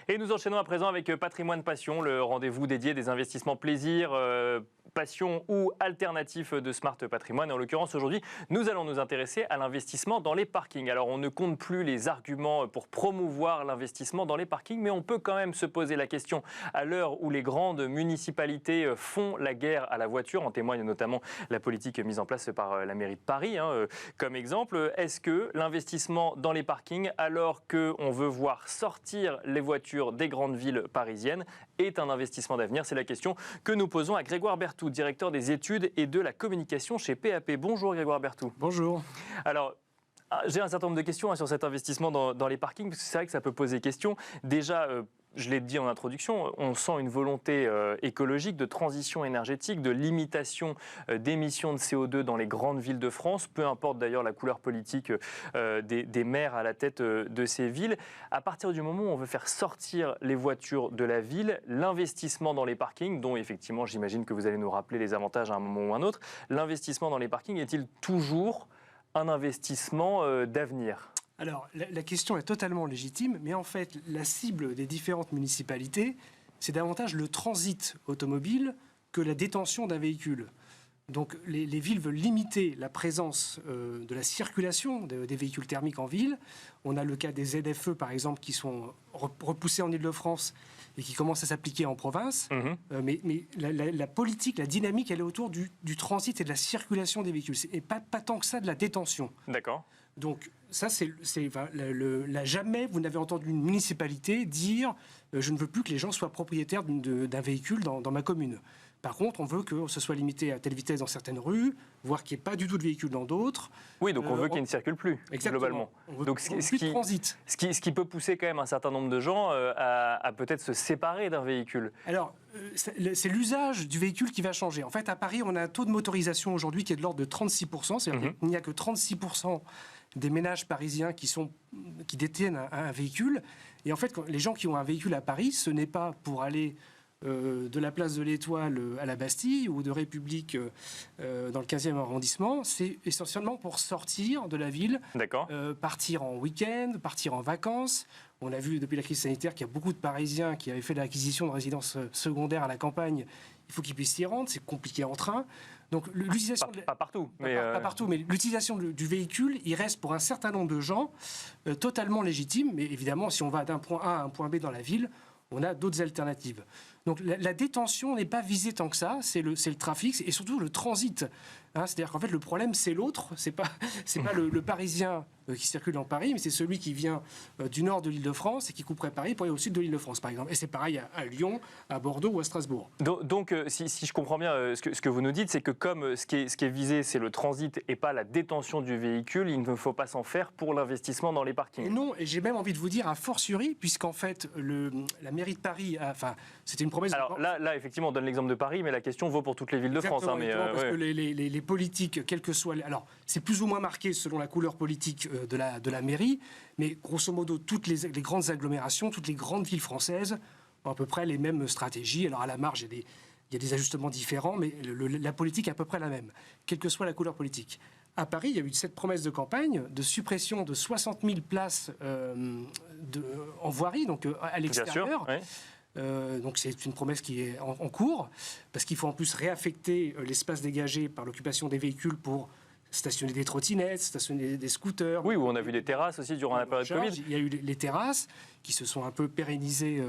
Et nous enchaînons à présent avec Patrimoine Passion, le rendez-vous dédié des investissements plaisir, passion ou alternatifs de Smart Patrimoine. Et en l'occurrence, aujourd'hui, nous allons nous intéresser à l'investissement dans les parkings. Alors, on ne compte plus les arguments pour promouvoir l'investissement dans les parkings, mais on peut quand même se poser la question à l'heure où les grandes municipalités font la guerre à la voiture. En témoigne notamment la politique mise en place par la mairie de Paris, comme exemple. Est-ce que l'investissement dans les parkings, alors qu'on veut voir sortir les voitures des grandes villes parisiennes, est un investissement d'avenir? C'est la question que nous posons à Grégoire Berthoud, directeur des études et de la communication chez PAP. Bonjour Grégoire Berthoud. Bonjour. Alors, j'ai un certain nombre de questions sur cet investissement dans les parkings, parce que c'est vrai que ça peut poser question. Déjà, je l'ai dit en introduction, on sent une volonté écologique, de transition énergétique, de limitation d'émissions de CO2 dans les grandes villes de France, peu importe d'ailleurs la couleur politique des maires à la tête de ces villes. À partir du moment où on veut faire sortir les voitures de la ville, l'investissement dans les parkings, dont effectivement j'imagine que vous allez nous rappeler les avantages à un moment ou un autre, l'investissement dans les parkings est-il toujours un investissement d'avenir ? Alors, la question est totalement légitime, mais en fait, la cible des différentes municipalités, c'est davantage le transit automobile que la détention d'un véhicule. Donc, les villes veulent limiter la présence de la circulation des véhicules thermiques en ville. On a le cas des ZFE, par exemple, qui sont repoussés en Île-de-France et qui commencent à s'appliquer en province. Mais la politique, la dynamique, elle est autour du transit et de la circulation des véhicules. Et pas tant que ça de la détention. D'accord. Donc, ça, jamais vous n'avez entendu une municipalité dire je ne veux plus que les gens soient propriétaires d'un véhicule dans ma commune. Par contre, on veut que ce soit limité à telle vitesse dans certaines rues, voire qu'il n'y ait pas du tout de véhicules dans d'autres. Oui, donc on veut qu'il ne circule plus, globalement. On veut donc, plus de transit. Ce qui peut pousser quand même un certain nombre de gens à peut-être se séparer d'un véhicule. Alors, c'est l'usage du véhicule qui va changer. En fait, à Paris, on a un taux de motorisation aujourd'hui qui est de l'ordre de 36%. C'est-à-dire qu'il n'y a que 36% des ménages parisiens qui détiennent un véhicule. Et en fait, les gens qui ont un véhicule à Paris, ce n'est pas pour aller de la place de l'Étoile à la Bastille ou de République dans le 15e arrondissement, c'est essentiellement pour sortir de la ville, partir en week-end, partir en vacances. On a vu depuis la crise sanitaire qu'il y a beaucoup de Parisiens qui avaient fait l'acquisition de résidences secondaires à la campagne. Il faut qu'ils puissent s'y rendre, c'est compliqué en train. Donc l'utilisation pas partout, pas partout, mais l'utilisation du véhicule, il reste pour un certain nombre de gens totalement légitime. Mais évidemment, si on va d'un point A à un point B dans la ville, on a d'autres alternatives. Donc la détention n'est pas visée tant que ça, c'est le trafic et surtout le transit. C'est-à-dire qu'en fait le problème c'est l'autre, c'est pas le Parisien qui circule dans Paris, mais c'est celui qui vient du nord de l'Île-de-France et qui couperait Paris pour aller au sud de l'Île-de-France par exemple. Et c'est pareil à Lyon, à Bordeaux ou à Strasbourg. Donc si je comprends bien ce que vous nous dites, c'est que comme ce qui est visé c'est le transit et pas la détention du véhicule, il ne faut pas s'en faire pour l'investissement dans les parkings. Et non, et j'ai même envie de vous dire a fortiori, puisqu'en fait la mairie de Paris, c'était une promesse. Alors là, effectivement, on donne l'exemple de Paris, mais la question vaut pour toutes les villes de France. Parce que les politiques, quelles que soient... Alors, c'est plus ou moins marqué selon la couleur politique de la mairie, mais grosso modo, toutes les grandes agglomérations, toutes les grandes villes françaises ont à peu près les mêmes stratégies. Alors, à la marge, il y a des ajustements différents, mais la politique est à peu près la même, quelle que soit la couleur politique. À Paris, il y a eu cette promesse de campagne de suppression de 60 000 places en voirie, donc à l'extérieur. Bien sûr, oui. Donc c'est une promesse qui est en cours, parce qu'il faut en plus réaffecter l'espace dégagé par l'occupation des véhicules pour stationner des trottinettes, stationner des scooters. Oui, où on a vu des terrasses aussi durant la période Covid. Il y a eu les terrasses qui se sont un peu pérennisées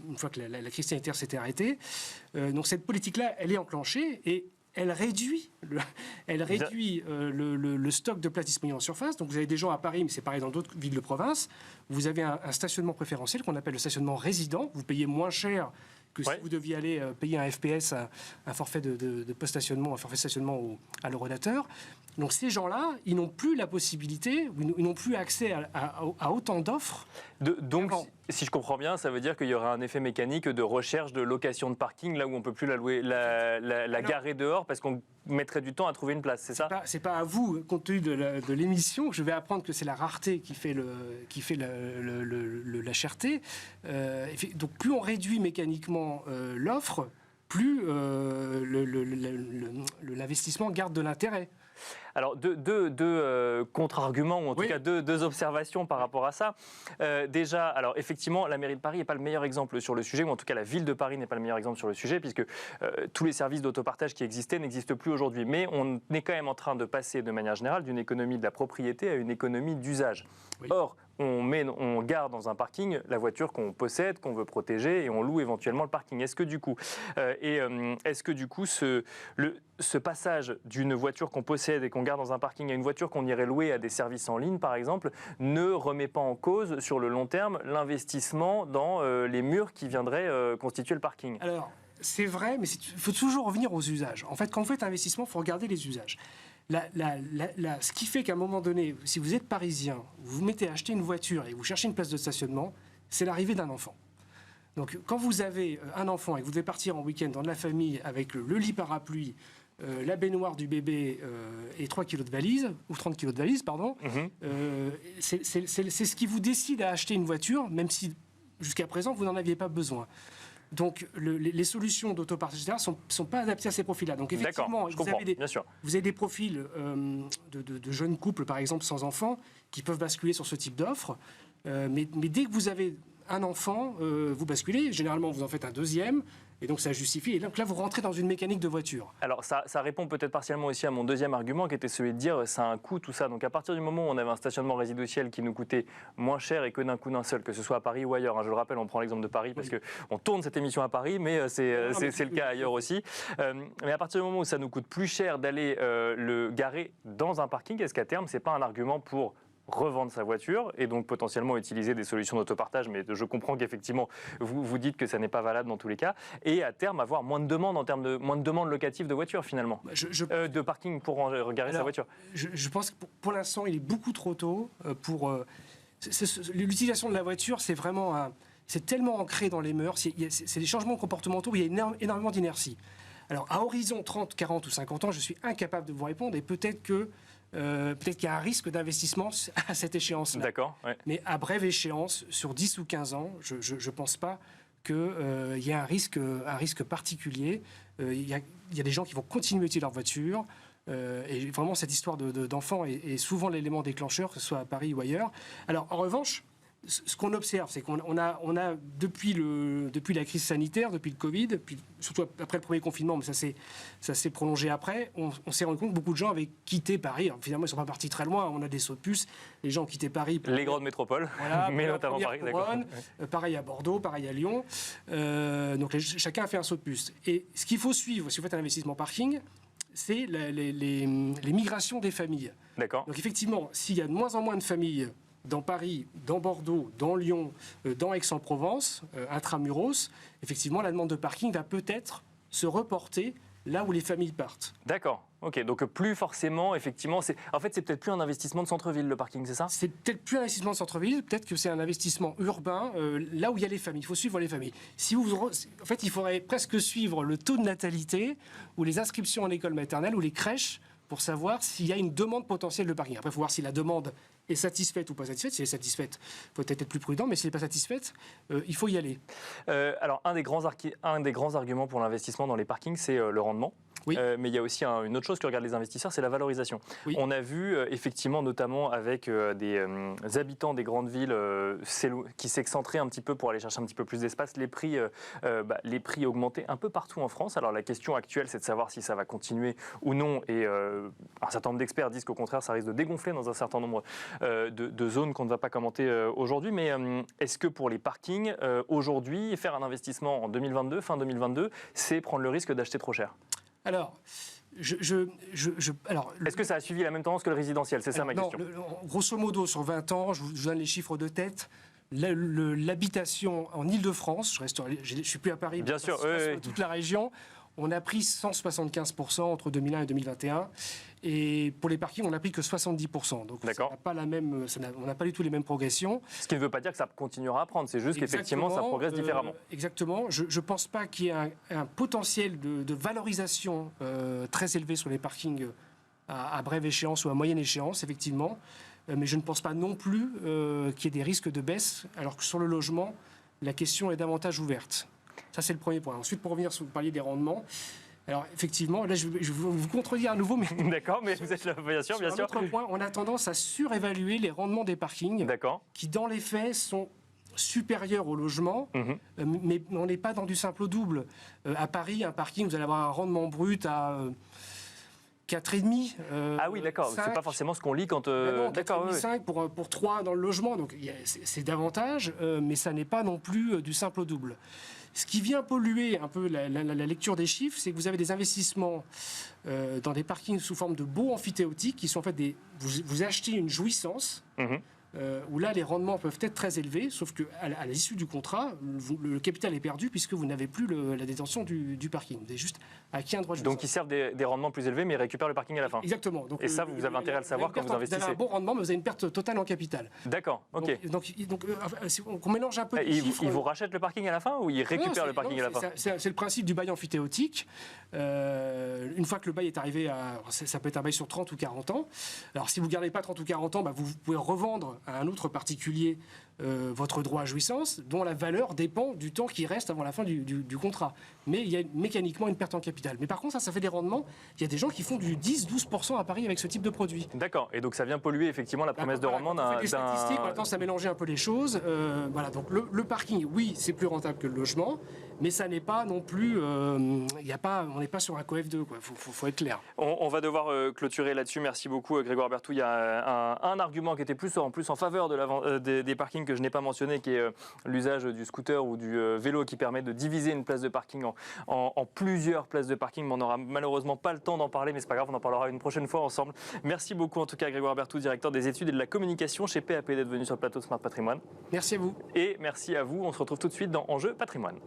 une fois que la crise sanitaire s'était arrêtée. Donc cette politique-là, elle est enclenchée et elle réduit le stock de places disponibles en surface. Donc vous avez des gens à Paris, mais c'est pareil dans d'autres villes de province. Vous avez un stationnement préférentiel qu'on appelle le stationnement résident. Vous payez moins cher que si vous deviez aller payer un FPS, un forfait de post-stationnement, un forfait de stationnement à l'Eurodateur. Donc ces gens-là, ils n'ont plus la possibilité, ils n'ont plus accès à autant d'offres. Donc, si je comprends bien, ça veut dire qu'il y aura un effet mécanique de recherche de location de parking, là où on ne peut plus la garer dehors, parce qu'on mettrait du temps à trouver une place, c'est ça ? C'est pas à vous, compte tenu de l'émission, que je vais apprendre que c'est la rareté qui fait la cherté. Donc plus on réduit mécaniquement l'offre, plus l'investissement garde de l'intérêt. Alors, deux contre-arguments, ou en tout cas deux observations par rapport à ça. Déjà, alors effectivement, la mairie de Paris n'est pas le meilleur exemple sur le sujet, ou en tout cas la ville de Paris n'est pas le meilleur exemple sur le sujet, puisque tous les services d'autopartage qui existaient n'existent plus aujourd'hui. Mais on est quand même en train de passer de manière générale d'une économie de la propriété à une économie d'usage. Oui. Or, on garde dans un parking la voiture qu'on possède, qu'on veut protéger, et on loue éventuellement le parking. Est-ce que du coup, ce passage d'une voiture qu'on possède et qu'on garde dans un parking à une voiture qu'on irait louer à des services en ligne, par exemple, ne remet pas en cause sur le long terme l'investissement dans les murs qui viendraient constituer le parking? Alors, c'est vrai, mais il faut toujours revenir aux usages. En fait, quand vous faites un investissement, il faut regarder les usages. Ce qui fait qu'à un moment donné, si vous êtes parisien, vous vous mettez à acheter une voiture et vous cherchez une place de stationnement, c'est l'arrivée d'un enfant. Donc, quand vous avez un enfant et que vous devez partir en week-end dans de la famille avec le lit parapluie, la baignoire du bébé et 3 kilos de valise, ou 30 kilos de valise, pardon, c'est ce qui vous décide à acheter une voiture, même si jusqu'à présent, vous n'en aviez pas besoin. Donc, les solutions d'autopartage ne sont pas adaptées à ces profils-là. Donc, effectivement, vous avez des profils de jeunes couples, par exemple, sans enfants, qui peuvent basculer sur ce type d'offre. Mais dès que vous avez un enfant, vous basculez. Généralement, vous en faites un deuxième. Et donc ça justifie. Et donc là, vous rentrez dans une mécanique de voiture. Alors ça répond peut-être partiellement aussi à mon deuxième argument, qui était celui de dire ça a un coût, tout ça. Donc à partir du moment où on avait un stationnement résidentiel qui nous coûtait moins cher et que d'un coup d'un seul, que ce soit à Paris ou ailleurs, hein, je le rappelle, on prend l'exemple de Paris parce qu'on tourne cette émission à Paris, mais c'est le cas ailleurs aussi. Mais à partir du moment où ça nous coûte plus cher d'aller le garer dans un parking, est-ce qu'à terme, c'est pas un argument pour revendre sa voiture et donc potentiellement utiliser des solutions d'autopartage, mais je comprends qu'effectivement vous dites que ça n'est pas valable dans tous les cas, et à terme avoir moins de demandes en termes de moins de demandes locatives de voitures finalement, de parking pour garer sa voiture. Je pense que pour l'instant il est beaucoup trop tôt pour l'utilisation de la voiture. C'est vraiment c'est tellement ancré dans les mœurs, c'est des changements comportementaux où il y a énormément d'inertie. Alors à horizon 30, 40 ou 50 ans, je suis incapable de vous répondre, et peut-être qu'il y a un risque d'investissement à cette échéance-là. D'accord. Ouais. Mais à brève échéance, sur 10 ou 15 ans, je ne pense pas qu'il y ait un risque particulier. Il y a des gens qui vont continuer à utiliser leur voiture. Et vraiment, cette histoire d'enfants est souvent l'élément déclencheur, que ce soit à Paris ou ailleurs. Alors, en revanche, ce qu'on observe, c'est qu'on a depuis la crise sanitaire, depuis le Covid, puis surtout après le premier confinement, mais ça s'est prolongé après, on s'est rendu compte que beaucoup de gens avaient quitté Paris. Alors, finalement, ils ne sont pas partis très loin, on a des sauts de puce. Les gens ont quitté Paris. Les grandes métropoles, voilà, mais notamment Paris. Pareil à Bordeaux, pareil à Lyon. Donc chacun a fait un saut de puce. Et ce qu'il faut suivre, si vous faites un investissement parking, c'est les migrations des familles. D'accord. Donc effectivement, s'il y a de moins en moins de familles dans Paris, dans Bordeaux, dans Lyon, dans Aix-en-Provence, intramuros, effectivement, la demande de parking va peut-être se reporter là où les familles partent. D'accord. Ok, donc plus forcément, effectivement, c'est peut-être plus un investissement de centre-ville, le parking, c'est ça? C'est peut-être plus un investissement de centre-ville, peut-être que c'est un investissement urbain, là où il y a les familles. Il faut suivre les familles. En fait, il faudrait presque suivre le taux de natalité ou les inscriptions en école maternelle ou les crèches pour savoir s'il y a une demande potentielle de parking. Après, il faut voir si la demande est satisfaite ou pas satisfaite. Si elle est satisfaite, il faut peut-être être plus prudent, mais si elle n'est pas satisfaite, il faut y aller. Alors, un des grands arguments pour l'investissement dans les parkings, c'est le rendement. Oui. Mais il y a aussi une autre chose que regardent les investisseurs, c'est la valorisation. Oui. On a vu effectivement, notamment avec des habitants des grandes villes qui s'excentraient un petit peu pour aller chercher un petit peu plus d'espace, les prix augmentaient un peu partout en France. Alors la question actuelle, c'est de savoir si ça va continuer ou non. Et un certain nombre d'experts disent qu'au contraire, ça risque de dégonfler dans un certain nombre de zones qu'on ne va pas commenter aujourd'hui. Mais est-ce que pour les parkings, aujourd'hui, faire un investissement en 2022, fin 2022, c'est prendre le risque d'acheter trop cher? Alors, est-ce que ça a suivi la même tendance que le résidentiel? C'est ça ma question. Grosso modo, sur 20 ans, je vous donne les chiffres de tête. L'habitation en Ile-de-France, je ne suis plus à Paris, bien sûr, toute la région, on a pris 175% entre 2001 et 2021. Et pour les parkings, on n'a pris que 70%. Donc on n'a pas du tout les mêmes progressions. Ce qui ne veut pas dire que ça continuera à prendre, c'est juste qu'effectivement ça progresse différemment. Exactement. Je ne pense pas qu'il y ait un potentiel de valorisation très élevé sur les parkings à brève échéance ou à moyenne échéance, effectivement. Mais je ne pense pas non plus qu'il y ait des risques de baisse, alors que sur le logement, la question est davantage ouverte. Ça, c'est le premier point. Ensuite, pour revenir sur vous parliez des rendements, Alors effectivement, là je vais vous contredire à nouveau, mais D'accord, mais vous êtes là, bien sûr, bien sûr. Sur un autre point, on a tendance à surévaluer les rendements des parkings, D'accord. qui dans les faits sont supérieurs au logement, mais on n'est pas dans du simple au double. À Paris, un parking, vous allez avoir un rendement brut à 4,5. Ah oui, d'accord. 5. C'est pas forcément ce qu'on lit quand. Non, D'accord. 4,5, 5 pour 3 dans le logement, donc c'est davantage, mais ça n'est pas non plus du simple au double. Ce qui vient polluer un peu la lecture des chiffres, c'est que vous avez des investissements dans des parkings sous forme de baux amphithéotiques qui sont en fait vous achetez une jouissance. Où là, les rendements peuvent être très élevés, sauf qu'à l'issue du contrat, le capital est perdu puisque vous n'avez plus la détention du parking. Vous avez juste acquis un droit de jouissance. Donc, ils servent des rendements plus élevés, mais ils récupèrent le parking à la fin. Exactement. Donc, et ça, vous avez intérêt à le savoir quand vous investissez. Vous avez un bon rendement, mais vous avez une perte totale en capital. D'accord, ok. Donc on mélange un peu les chiffres. Ils vous rachètent le parking à la fin ou ils récupèrent le parking à la fin? C'est le principe du bail amphithéotique. Une fois que le bail est arrivé ça peut être un bail sur 30 ou 40 ans. Alors, si vous ne gardez pas 30 ou 40 ans, vous pouvez revendre à un autre particulier votre droit à jouissance, dont la valeur dépend du temps qui reste avant la fin du contrat. Mais il y a mécaniquement une perte en capital. Mais par contre, ça fait des rendements. Il y a des gens qui font du 10-12% à Paris avec ce type de produit. D'accord. Et donc ça vient polluer effectivement la promesse de rendement d'un... On fait des statistiques, on a tendance à mélanger un peu les choses. Voilà, donc le parking, oui, c'est plus rentable que le logement, mais ça n'est pas non plus... on n'est pas sur un COF2, quoi. Faut être clair. On va devoir clôturer là-dessus. Merci beaucoup, Grégoire Berthoud. Il y a un argument qui était plus en faveur de des parkings que je n'ai pas mentionné, qui est l'usage du scooter ou du vélo qui permet de diviser une place de parking en plusieurs places de parking. Mais on n'aura malheureusement pas le temps d'en parler, mais c'est pas grave, on en parlera une prochaine fois ensemble. Merci beaucoup en tout cas, Grégoire Berthoud, directeur des études et de la communication chez PAP, d'être venu sur le plateau de Smart Patrimoine. Merci à vous. Et merci à vous. On se retrouve tout de suite dans Enjeu Patrimoine.